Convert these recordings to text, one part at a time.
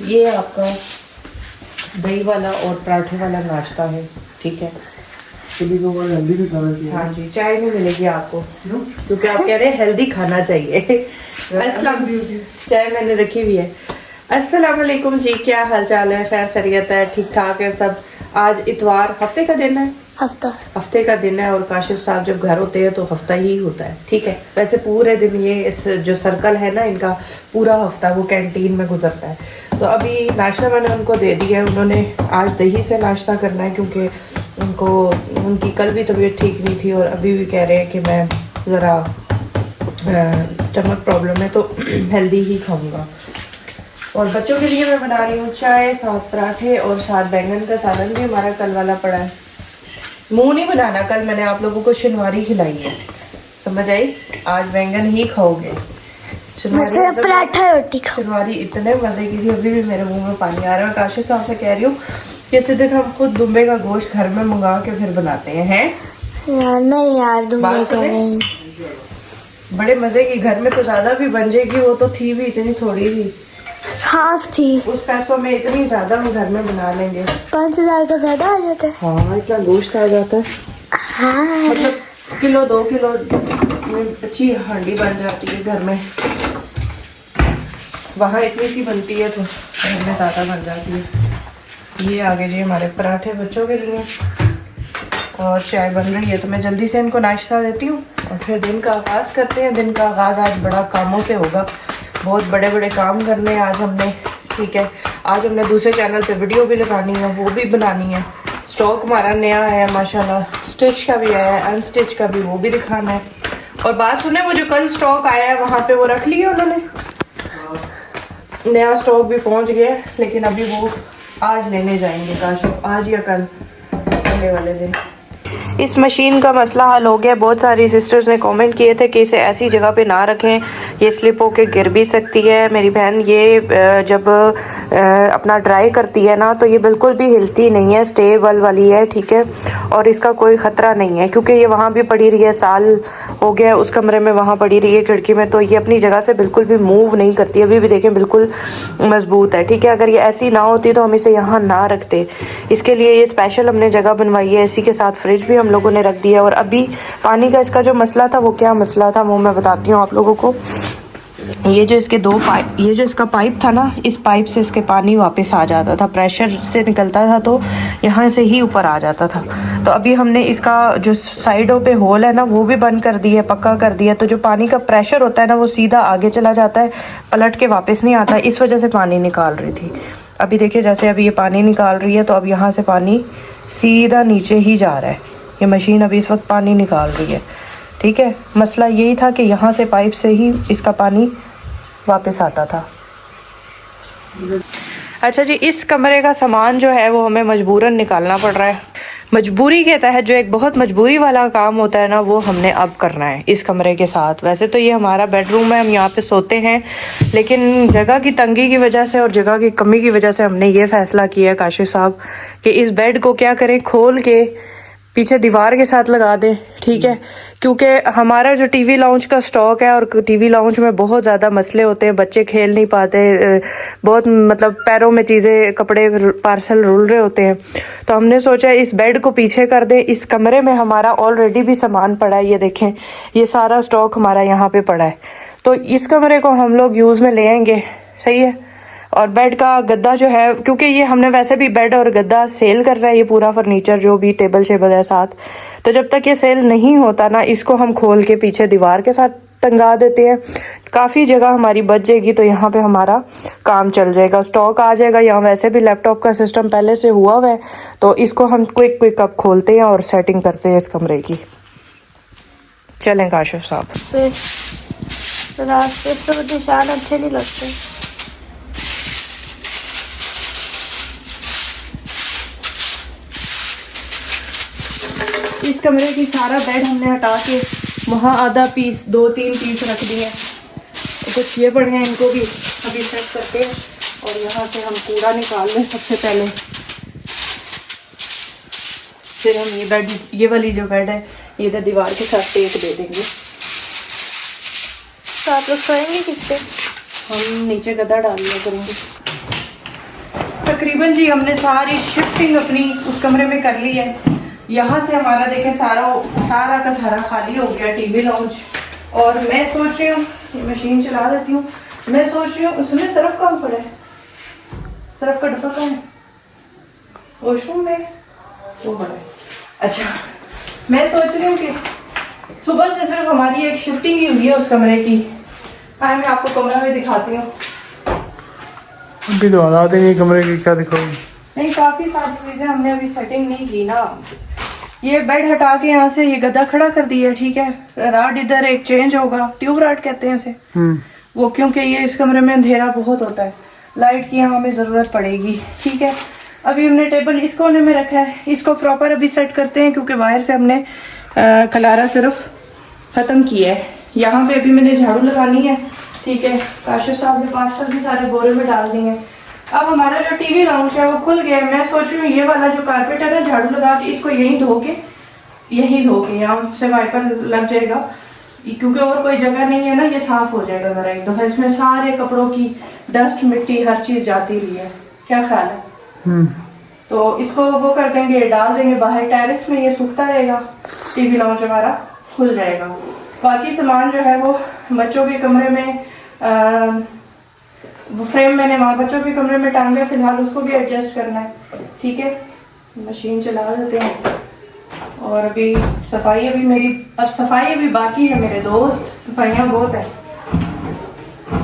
ये आपका दही वाला और पराठे वाला नाश्ता है, ठीक है। हाँ जी, चाय नहीं मिलेगी आपको क्योंकि आप कह रहे हैं हेल्दी खाना चाहिए। अस्सलाम, चाय मैंने रखी हुई है। अस्सलाम वालेकुम जी, क्या हाल चाल है? खैर खैरियत है? ठीक ठाक है सब। आज इतवार, हफ्ते का दिन है, हफ्ते का दिन है और काशिफ साहब जब घर होते हैं तो हफ्ता ही होता है, ठीक है। वैसे पूरे दिन ये इस जो सर्कल है ना इनका, पूरा हफ्ता वो कैंटीन में गुजरता है। तो अभी नाश्ता मैंने उनको दे दिया है। उन्होंने आज दही से नाश्ता करना है क्योंकि उनकी कल भी तबीयत ठीक नहीं थी और अभी भी कह रहे हैं कि मैं ज़रा स्टमक प्रॉब्लम है तो हेल्दी ही खाऊंगा। और बच्चों के लिए मैं बना रही हूँ चाय, साथ पराठे और साथ बैंगन का सालन भी हमारा कल वाला पड़ा है। मुंह नहीं बनाना, कल मैंने आप लोगों को शनिवारी खिलाई है, समझ आई? आज बैंगन ही खाओगे। शनिवारी इतने मजे की थी, अभी भी मेरे मुंह में पानी आ रहा है। काशिफ साहब से कह रही हूँ किसी दिन हम खुद दुम्बे का गोश्त घर में मंगा के फिर बनाते हैं। यार नहीं यार, दुम्बे का नहीं। बड़े मजे की, घर में तो ज्यादा भी बन जाएगी। वो तो थी भी इतनी थोड़ी थी, हाफ थी। उस पैसों में इतनी ज्यादा हम घर में बना लेंगे। 5,000 का ज्यादा आ जाता है। हाँ, इतना गोश्त आ जाता है। हाँ, मतलब किलो 2 किलो में अच्छी हांडी बन जाती है घर में। वहाँ इतनी सी बनती है तो घर में ज़्यादा बन जाती है। ये आगे जी हमारे पराठे बच्चों के लिए और चाय बन रही है तो मैं जल्दी से इनको नाश्ता देती हूँ और फिर दिन का आगाज़ करते हैं। दिन का आगाज़ आज बड़ा कामों से होगा, बहुत बड़े बड़े काम करने हैं आज हमने, ठीक है। आज हमने दूसरे चैनल पे वीडियो भी लगानी है, वो भी बनानी है। स्टॉक हमारा नया आया है माशाल्लाह, स्टिच का भी आया है, अनस्टिच का भी, वो भी दिखाना है। और बात सुने, वो जो कल स्टॉक आया है वहाँ पे वो रख लिया उन्होंने, नया स्टॉक भी पहुँच गया है, लेकिन अभी वो आज लेने जाएंगे काशिफ, आज या कल, संडे वाले दिन। इस मशीन का मसला हल हो गया। बहुत सारी सिस्टर्स ने कमेंट किए थे कि इसे ऐसी जगह पे ना रखें, ये स्लिप होके गिर भी सकती है। मेरी बहन ये जब अपना ड्राई करती है ना तो ये बिल्कुल भी हिलती नहीं है, स्टेबल वाली है, ठीक है। और इसका कोई ख़तरा नहीं है क्योंकि ये वहाँ भी पड़ी रही है, साल हो गया उस कमरे में वहाँ पड़ी रही है खिड़की में, तो ये अपनी जगह से बिल्कुल भी मूव नहीं करती। अभी भी देखें बिल्कुल मजबूत है, ठीक है। अगर ये ऐसी ना होती तो हम इसे यहाँ ना रखते। इसके लिए ये स्पेशल हमने जगह बनवाई है। इसी के साथ फ्रिज भी हम लोगों ने रख दिया। और अभी पानी का इसका जो मसला था वो क्या मसला था वो मैं बताती हूँ आप लोगों को। ये जो इसके दो पाइप, ये जो इसका पाइप था ना, इस पाइप से इसके पानी वापस आ जाता था, प्रेशर से निकलता था तो यहाँ से ही ऊपर आ जाता था। तो अभी हमने इसका जो साइडों पे होल है ना वो भी बंद कर दिया, पक्का कर दिया। तो जो पानी का प्रेशर होता है ना वो सीधा आगे चला जाता है, पलट के वापस नहीं आता। इस वजह से पानी निकाल रही थी। अभी देखिए जैसे अभी ये पानी निकाल रही है तो अब यहाँ से पानी सीधा नीचे ही जा रहा है। ये मशीन अभी इस वक्त पानी निकाल रही है, ठीक है। मसला यही था कि यहाँ से पाइप से ही इसका पानी वापस आता था। अच्छा जी, इस कमरे का सामान जो है वो हमें मजबूरन निकालना पड़ रहा है। मजबूरी के तहत जो एक बहुत मजबूरी वाला काम होता है ना वो हमने अब करना है इस कमरे के साथ। वैसे तो ये हमारा बेडरूम है, हम यहाँ पे सोते हैं, लेकिन जगह की तंगी की वजह से और जगह की कमी की वजह से हमने ये फैसला किया है काशिफ साहब कि इस बेड को क्या करें, खोल के पीछे दीवार के साथ लगा दें, ठीक है। क्योंकि हमारा जो टीवी लाउंज का स्टॉक है और टीवी लाउंज में बहुत ज़्यादा मसले होते हैं, बच्चे खेल नहीं पाते, बहुत मतलब पैरों में चीज़ें, कपड़े, पार्सल रुल रहे होते हैं। तो हमने सोचा इस बेड को पीछे कर दें। इस कमरे में हमारा ऑलरेडी भी सामान पड़ा है, ये देखें, ये सारा स्टॉक हमारा यहाँ पे पड़ा है। तो इस कमरे को हम लोग यूज़ में ले आएंगे, सही है। और बेड का गद्दा जो है, क्योंकि ये हमने वैसे भी बेड और गद्दा सेल कर रहा है, ये पूरा फर्नीचर जो भी टेबल शेबल है साथ, तो जब तक ये सेल नहीं होता ना इसको हम खोल के पीछे दीवार के साथ टंगा देते हैं। काफ़ी जगह हमारी बच जाएगी तो यहाँ पे हमारा काम चल जाएगा, स्टॉक आ जाएगा। यहाँ वैसे भी लैपटॉप का सिस्टम पहले से हुआ हुआ है तो इसको हम क्विक अब खोलते हैं और सेटिंग करते हैं इस कमरे की। चलें काशिफ साहब, रास्ते पे निशान अच्छे नहीं लगते। इस कमरे की सारा बेड हमने हटा के वहाँ आधा पीस, 2-3 पीस रख दिए। कुछ ये पड़े हैं, इनको भी अभी सेट करते हैं। और यहाँ से हम कूड़ा निकाल लें सबसे पहले, फिर हम ये बेड, ये वाली जो बेड है ये इधर दीवार के साथ टेक दे देंगे। तो आप लोग सोएंगे किस पे? हम नीचे गद्दा डाल लिया करेंगे। तकरीबन जी हमने सारी शिफ्टिंग अपनी उस कमरे में कर ली है। यहाँ से हमारा देखें सारा का सारा खाली हो गया टीवी लाउंज। और मैं सोच रही हूँ ये मशीन चला देती हूँ। मैं सोच रही हूँ उसमें सर्फ कहाँ पड़ा है, सर्फ का डब्बा कहाँ है, वॉशरूम में वो पड़ा है। अच्छा मैं सोच रही हूँ कि सुबह से सिर्फ हमारी एक शिफ्टिंग ही हुई है उस कमरे की। आए मैं आपको कमरा भी दिखाती हूँ। अभी तो हालात ही नहीं कमरे की, क्या दिखाऊंगी। नहीं काफ़ी सारी चीज़ें हमने अभी सेटिंग नहीं की ना। ये बेड हटा के यहाँ से ये गद्दा खड़ा कर दिया, ठीक है। राड इधर एक चेंज होगा, ट्यूब राड कहते हैं इसे वो, क्योंकि ये इस कमरे में अंधेरा बहुत होता है, लाइट की यहाँ हमें ज़रूरत पड़ेगी, ठीक है। अभी हमने टेबल इस कोने में रखा है, इसको प्रॉपर अभी सेट करते हैं क्योंकि बाहर से हमने कलारा सिर्फ ख़त्म किया है। यहाँ पे अभी मैंने झाड़ू लगानी है, ठीक है। काशिफ साहब ने 5 तक भी सारे बोरे में डाल दिए हैं। अब हमारा जो टीवी लाउंज है वो खुल गया है। मैं सोच रही हूँ ये वाला जो कारपेट है ना, झाड़ू लगा के इसको यहीं धो के यहाँ से वाइपर लग जाएगा, क्योंकि और कोई जगह नहीं है ना, ये साफ हो जाएगा ज़रा एक दफ़ा। इसमें सारे कपड़ों की डस्ट मिट्टी हर चीज़ जाती रही है, क्या ख्याल है? तो इसको वो कर देंगे, डाल देंगे बाहर टेरेस में, ये सूखता रहेगा, टीवी लाउंज हमारा खुल जाएगा। बाकी सामान जो है वो बच्चों के कमरे में वो फ्रेम मैंने वहाँ बच्चों के कमरे में टांगा, फिलहाल उसको भी एडजस्ट करना है, ठीक है। मशीन चला देते हैं। और अभी सफाई अभी बाकी है मेरे दोस्त, सफाइयाँ बहुत है,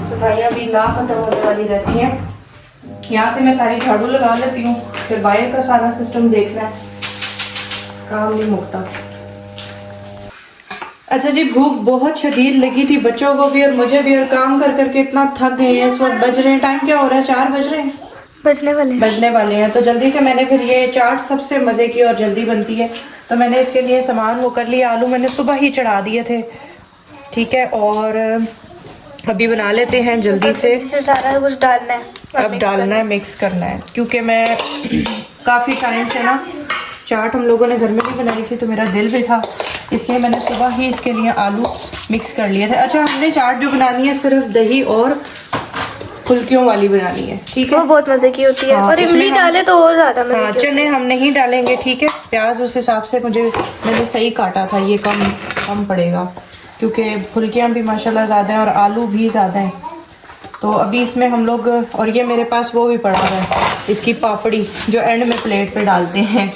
सफाइयाँ भी ना ख़त्म होने वाली रहती हैं। यहाँ से मैं सारी झाड़ू लगा लेती हूँ, फिर बाहर का सारा सिस्टम देखना है, काम नहीं मुकता। अच्छा जी, भूख बहुत शदीद लगी थी बच्चों को भी और मुझे भी, और काम कर करके इतना थक गए हैं। इस वक्त बज रहे हैं, टाइम क्या हो रहा है, 4 बज रहे हैं, बजने वाले हैं। तो जल्दी से मैंने फिर ये चाट सबसे मज़े की और जल्दी बनती है, तो मैंने इसके लिए सामान वो कर लिया। आलू मैंने सुबह ही चढ़ा दिए थे, ठीक है। और अभी बना लेते हैं जल्दी से। कुछ डालना है, अब डालना है, मिक्स करना है, क्योंकि मैं काफ़ी टाइम से ना चाट हम लोगों ने घर में भी बनाई थी तो मेरा दिल भी था, इसलिए मैंने सुबह ही इसके लिए आलू मिक्स कर लिए थे। अच्छा, हमने चाट जो बनानी है सिर्फ दही और फुल्कियों वाली बनानी है, ठीक है। वो बहुत मजे की होती है। हाँ, और इमली डाले तो और ज्यादा मजे की चने हम नहीं डालेंगे, ठीक है। प्याज उस हिसाब से मैंने सही काटा था, ये कम पड़ेगा क्योंकि फुल्कियाँ भी माशाल्लाह ज़्यादा हैं और आलू भी ज़्यादा हैं। तो अभी इसमें हम लोग, और ये मेरे पास वो भी पड़ा हुआ है, इसकी पापड़ी जो एंड में प्लेट पे डालते हैं।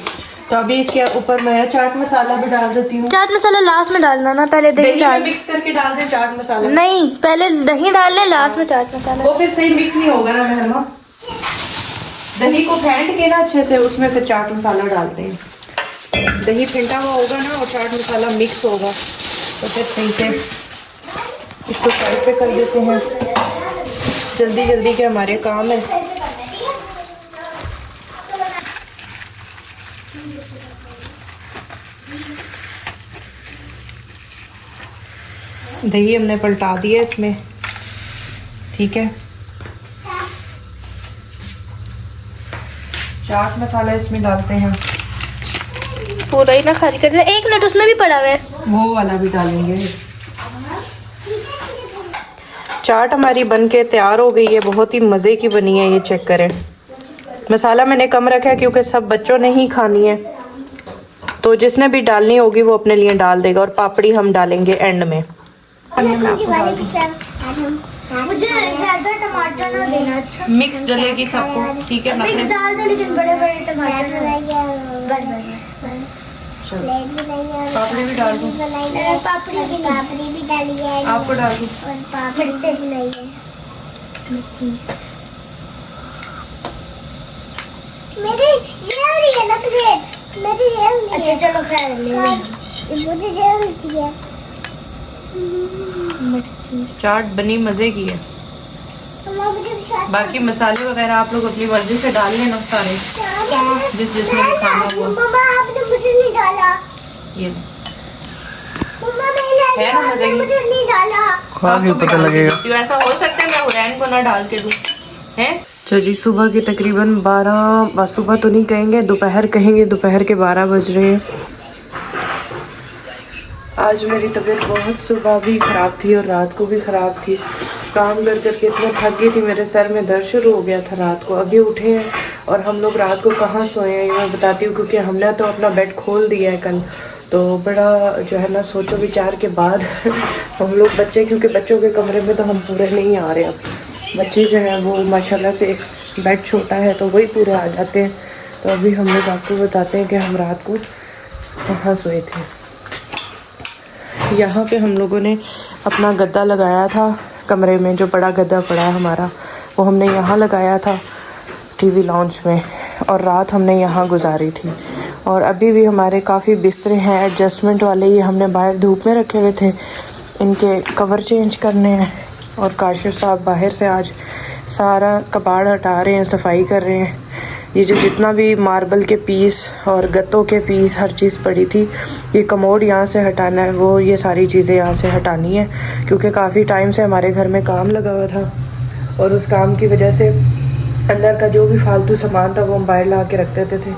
तो अभी इसके ऊपर मैं चाट मसाला भी डाल देती हूँ। चाट मसाला लास्ट में डालना ना, पहले दही डाल मिक्स करके डाल दे चाट मसाला। नहीं, पहले दही डाल ले, लास्ट में चाट मसाला। वो फिर सही मिक्स नहीं होगा ना मेहरमा। दही को फेंट के ना अच्छे से उसमें फिर चाट मसाला डालते हैं। दही फेंटा हुआ होगा ना और चाट मसाला मिक्स होगा तो फिर सही से इसको साइड पे कर देते हैं। जल्दी के हमारे काम है। दही हमने पलटा दिया इसमें, ठीक है। चाट मसाला इसमें डालते हैं, पूरा ही ना खाली कर देना। 1 मिनट उसमें भी पड़ा हुआ है, वो वाला भी डालेंगे। चाट हमारी बन के तैयार हो गई है, बहुत ही मज़े की बनी है, ये चेक करें। मसाला मैंने कम रखा है क्योंकि सब बच्चों ने ही खानी है, तो जिसने भी डालनी होगी वो अपने लिए डाल देगा। और पापड़ी हम डालेंगे एंड में। मुझे ज्यादा टमाटर ना देना, अच्छा मिक्स डलेगी सबको, ठीक है। मिक्स डाल दो, लेकिन बड़े टमाटर बस। पापड़ी भी डाल दूँ, पापड़ी भी डाली है, आपको डाल दूँ। मेरी ये वाली है ना प्लेट, मेरी ये वाली है। अच्छा चलो खैर ले, मुझे ये वाली चाहिए। चाट बनी मज़े की है। बाकी मसाले वगैरह आप लोग अपनी मर्जी से डाल लेना सारे, जिसने भी खाना हुआ। मम्मा आपने मुझे नहीं डाला, ये मम्मा मैंने है ना मज़े की, मुझे नहीं डाला। खा के पता लगेगा। तो ऐसा हो सकता है मैं हुरैन को ना डाल के दूँ, है। तो जी सुबह के तकरीबन 12, सुबह तो नहीं कहेंगे, दोपहर कहेंगे, दोपहर के 12 बज रहे हैं। आज मेरी तबीयत बहुत सुबह भी ख़राब थी और रात को भी ख़राब थी। काम कर करके इतना थक गई थी, मेरे सर में दर्द शुरू हो गया था रात को। अभी उठे हैं और हम लोग रात को कहाँ सोए हैं ये मैं बताती हूँ, क्योंकि हमने तो अपना बेड खोल दिया है कल। तो बड़ा जो है ना सोचो विचार के बाद हम लोग बच्चे, क्योंकि बच्चों के कमरे में तो हम पूरे नहीं आ रहे। अब बच्चे जो है वो माशाल्लाह से बेड छोटा है तो वही पूरे आ जाते हैं। तो अभी हम लोग आपको बताते हैं कि हम रात को कहाँ सोए थे। यहाँ पे हम लोगों ने अपना गद्दा लगाया था कमरे में, जो बड़ा गद्दा पड़ा है हमारा वो हमने यहाँ लगाया था टीवी लाउंज में, और रात हमने यहाँ गुजारी थी। और अभी भी हमारे काफ़ी बिस्तरे हैं एडजस्टमेंट वाले, ये हमने बाहर धूप में रखे हुए थे, इनके कवर चेंज करने हैं। और काशिफ साहब बाहर से आज सारा कबाड़ हटा रहे हैं, सफाई कर रहे हैं। ये जो जितना भी मार्बल के पीस और गत्तों के पीस हर चीज़ पड़ी थी, ये कमोड यहाँ से हटाना है, वो ये सारी चीज़ें यहाँ से हटानी है, क्योंकि काफ़ी टाइम से हमारे घर में काम लगा हुआ था और उस काम की वजह से अंदर का जो भी फालतू सामान था वो हम बाहर ला के रख देते थे,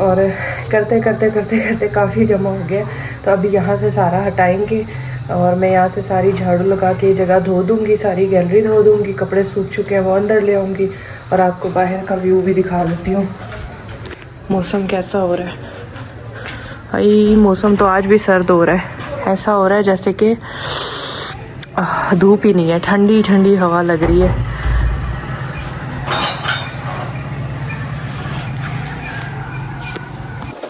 और करते करते काफ़ी जमा हो गया। तो अभी यहाँ से सारा हटाएंगे और मैं यहाँ से सारी झाड़ू लगा के जगह धो दूँगी, सारी गैलरी धो दूँगी, कपड़े सूख चुके हैं वो अंदर ले आऊँगी, और आपको बाहर का व्यू भी दिखा देती हूँ। मौसम कैसा हो रहा है भाई, मौसम तो आज भी सर्द हो रहा है, ऐसा हो रहा है जैसे कि धूप ही नहीं है, ठंडी ठंडी हवा लग रही है।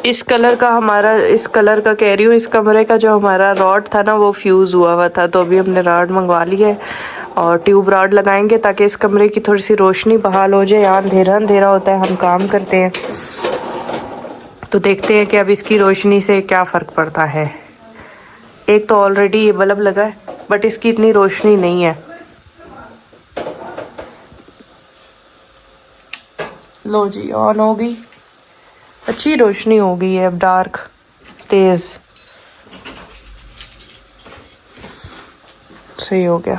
इस कलर का कह रही हूँ, इस कमरे का जो हमारा रॉड था ना वो फ्यूज़ हुआ था, तो अभी हमने रॉड मंगवा ली है और ट्यूब रॉड लगाएंगे ताकि इस कमरे की थोड़ी सी रोशनी बहाल हो जाए। यहाँ अंधेरा अंधेरा होता है, हम काम करते हैं, तो देखते हैं कि अब इसकी रोशनी से क्या फ़र्क पड़ता है। एक तो ऑलरेडी ये बल्ब लगा है बट इसकी इतनी रोशनी नहीं है। लो जी, ऑन हो गई, अच्छी रोशनी हो गई है, अब डार्क तेज़ सही हो गया।